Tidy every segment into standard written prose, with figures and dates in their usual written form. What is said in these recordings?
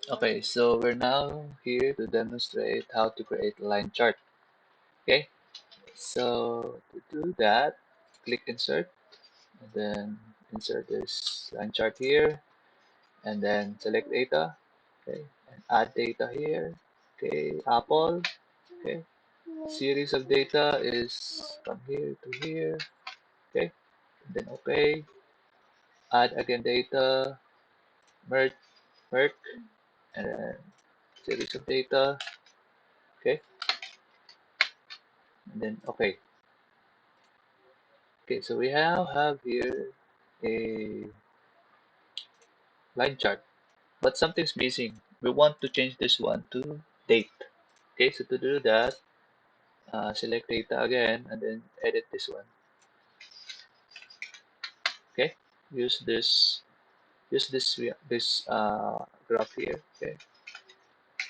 Okay, so we're now here to demonstrate how to create a line chart. Okay, so to do that, click insert and then insert this line chart here and then select data. Okay, and add data here. Okay, Apple. Okay, series of data is from here to here. Okay, and then okay, add again data, merge, merge, and then series of data. Okay, and then okay. Okay, so we now have here a line chart, but something's missing. We want to change this one to date. Okay, so to do that, select data again and then edit this one. Okay, use this graph here. Okay,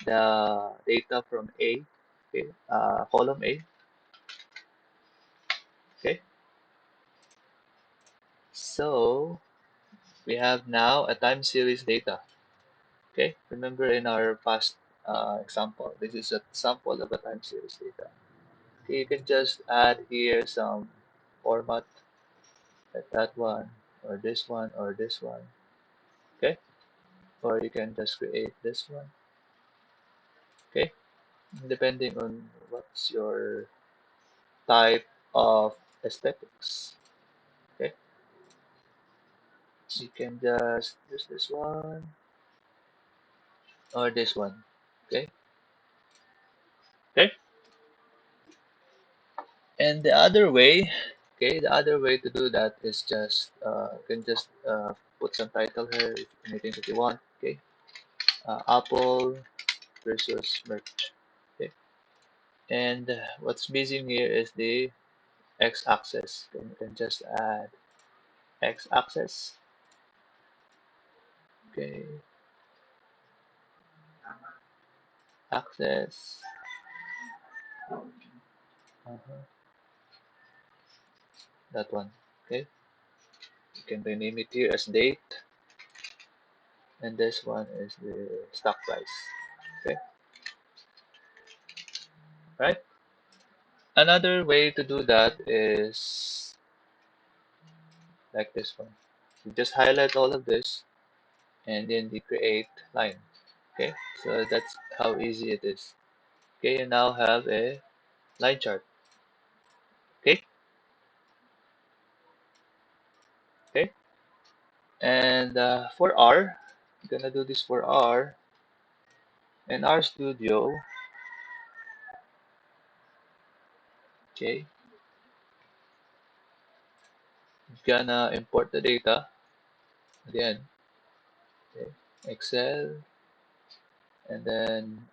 the data from A. Okay, column A. Okay, so we have now a time series data. Okay, remember in our past example, this is a sample of a time series data. Okay, you can just add here some format like that one, or this one, or this one. Okay, or you can just create this one. Okay, depending on what's your type of aesthetics. Okay, so you can just use this one or this one. Okay, okay, and the other way, okay, the other way to do that is just you can just put some title here if anything that you want. Okay, Apple versus merch. Okay, and what's missing here is the x-axis. You can just add x-axis. Okay, axis. Uh-huh. That one. Okay, you can rename it here as date, and this one is the stock price. Okay, right. Another way to do that is like this one. You just highlight all of this and then you create line. Okay, so that's how easy it is. Okay, you now have a line chart. Okay, okay, and for R, I'm gonna do this for R. In R Studio, okay, gonna import the data again. Okay, Excel, and then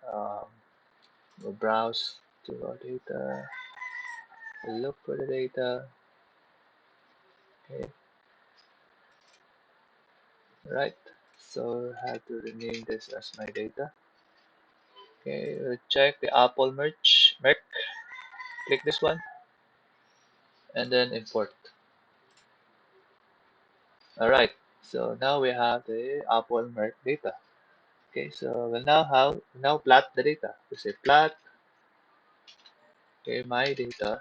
we'll browse to our data, we'll look for the data. Okay, right. So I have to rename this as my data. Okay, we'll check the Apple merch. Click this one and then import. All right. So now we have the Apple merch data. Okay, so we'll now plot the data. We say plot. Okay, my data.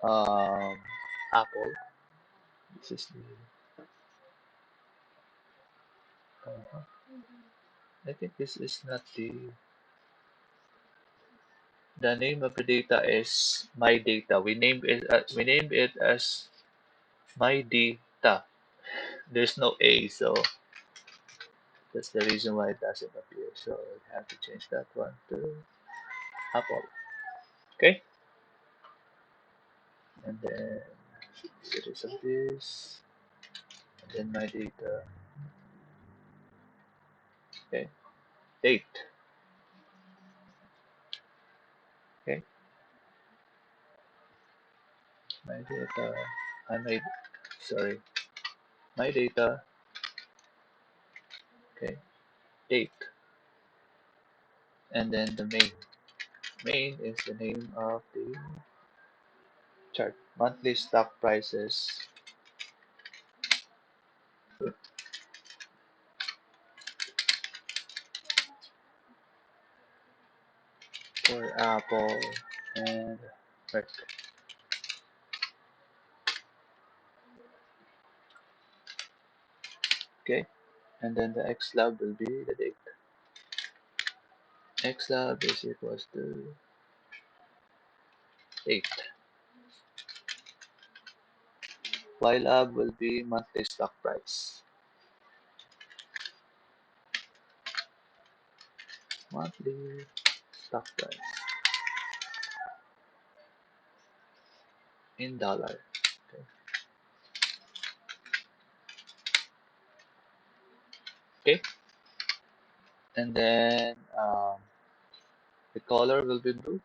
Um, Apple. This is uh, I think this is not the name of the data is my data. We named it as my data. There's no A, so that's the reason why it doesn't appear. So we have to change that one to Apple. Okay, and then series of this, and then my data. Okay, date. Okay, my data. I made sorry, my data. Okay, date, and then the main. Main is the name of the chart. Monthly stock prices. for Apple and Merck. Okay, and then the xlab will be the date. Xlab is equals to date. Ylab will be monthly stock price. Monthly stock price in dollar. Okay, okay. And then the color will be blue.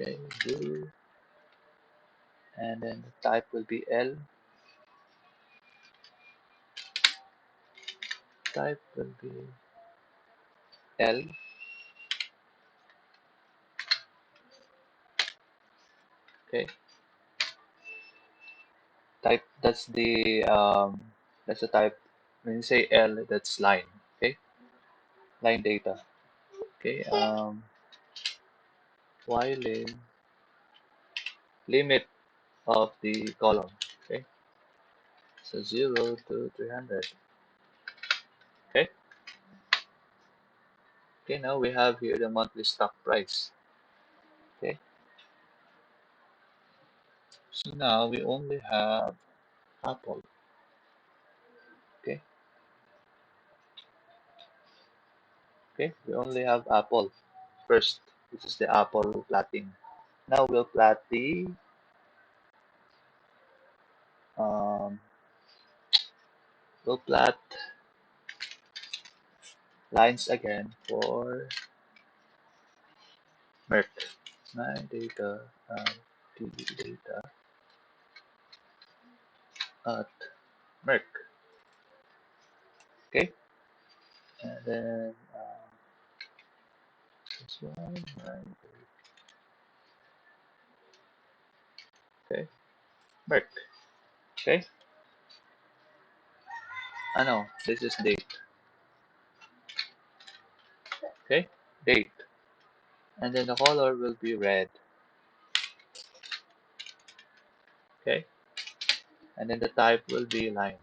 Okay, blue. And then the type will be L. Type will be L. Okay, type that's the type. When you say L, that's line. Okay, line data. Okay, Y limit of the column. Okay, so 0 to 300. Okay, okay. Now we have here the monthly stock price. Okay, so now we only have Apple. Okay, okay. We only have Apple first. This is the Apple plotting. Now we'll plot the um, we'll plot lines again for Merck. My data, the data at Merck. Okay, and then this one, right, okay, Merck. Okay, I know this is date. Okay, date, and then the color will be red. Okay, and then the type will be line.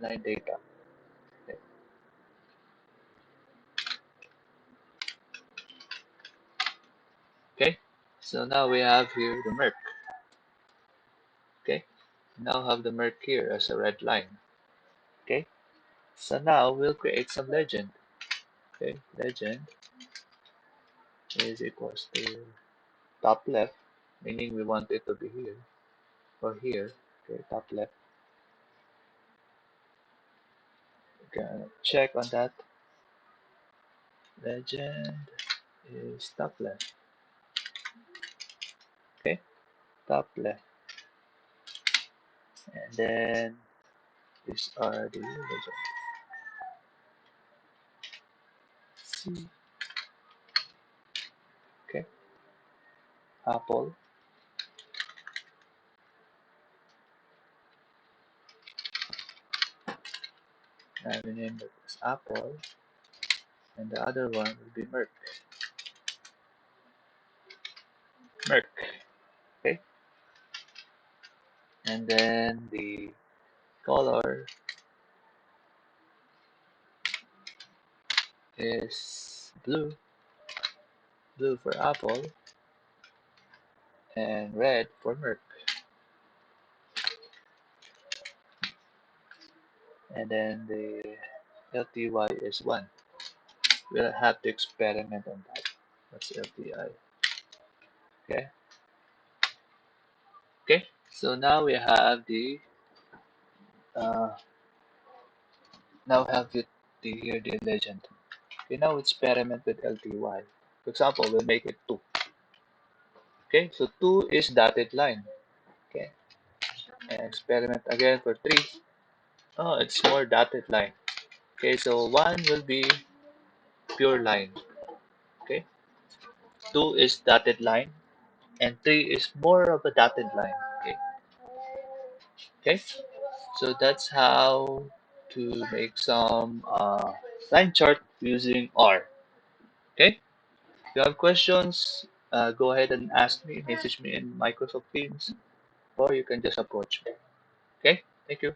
Line data. Okay, okay. So now we have here the Merck. Okay, now have the Merck here as a red line. Okay, so now we'll create some legend. Okay, legend is equals to top left, meaning we want it to be here or here. Okay, top left. Okay, check on that. Legend is top left. Okay, top left. And then these are the legend. C. Okay, Apple. Now we name it as Apple. And the other one will be Merck. Merck. Okay, and then the color is blue. Blue for Apple and red for Merck. And then the LTY is 1. We'll have to experiment on that. What's LTI? Okay. Okay. So now we have the uh, now have the here the legend. Okay. Now experiment with LTY. For example, we'll make it 2. Okay. So 2 is dotted line. Okay. And experiment again for 3. Oh, it's more dotted line. Okay. So 1 will be pure line. Okay. 2 is dotted line, and 3 is more of a dotted line. Okay. Okay, so that's how to make some line chart using R. Okay, if you have questions, go ahead and ask me, message me in Microsoft Teams, or you can just approach me. Okay, thank you.